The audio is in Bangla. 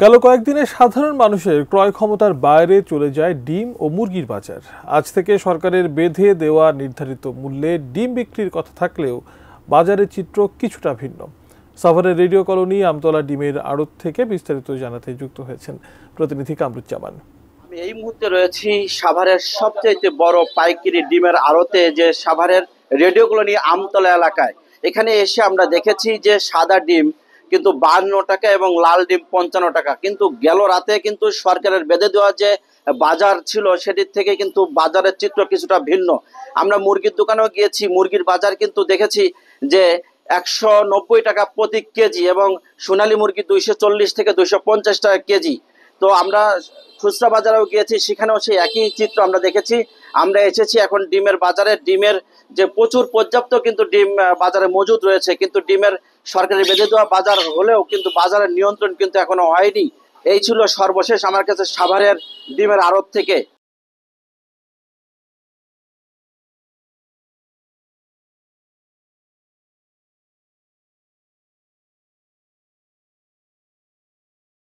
গেল কয়েকদিনে সাধারণ মানুষের ক্রয় ক্ষমতার বাইরে চলে যায় ডিম ও মুরগির বাজার। আজ থেকে সরকারের বেঁধে দেওয়া নির্ধারিত মূল্যে ডিম বিক্রির কথা থাকলেও বাজারের চিত্র কিছুটা ভিন্ন। সাভারের রেডিও কলোনি আমতলা ডিমের আড়ত থেকে বিস্তারিত জানাতে যুক্ত হয়েছেন প্রতিনিধি কামরুজ্জামান। আমি এই মুহূর্তে রয়েছি সাভারের সবচেয়ে বড় পাইকারি ডিমের আড়তে, যে সাভারের রেডিও কলোনি আমতলা এলাকায়। এখানে এসে আমরা দেখেছি যে সাদা ডিম কিন্তু 52 টাকা এবং লাল ডিম 55 টাকা। কিন্তু গেল রাতে কিন্তু সরকারের বেঁধে দেওয়া যে বাজার ছিল সেটির থেকে কিন্তু বাজারের চিত্র কিছুটা ভিন্ন। আমরা মুরগির দোকানেও গিয়েছি, মুরগির বাজার কিন্তু দেখেছি যে 190 টাকা প্রতি কেজি এবং সোনালী মুরগি 240 থেকে 250 টাকা কেজি। তো আমরা খুচরা বাজারেও গিয়েছি, সেখানেও সেই একই চিত্র আমরা দেখেছি। আমরা এসেছি এখন ডিমের বাজারে। ডিমের যে প্রচুর পর্যাপ্ত কিন্তু ডিম বাজারে মজুদ রয়েছে, কিন্তু ডিমের সরকারি বেঁধে দেওয়া বাজার হলেও কিন্তু বাজারের নিয়ন্ত্রণ কিন্তু এখনো হয়নি। এই ছিল সর্বশেষ আমার কাছে সাভারের ডিমের আড়ত থেকে।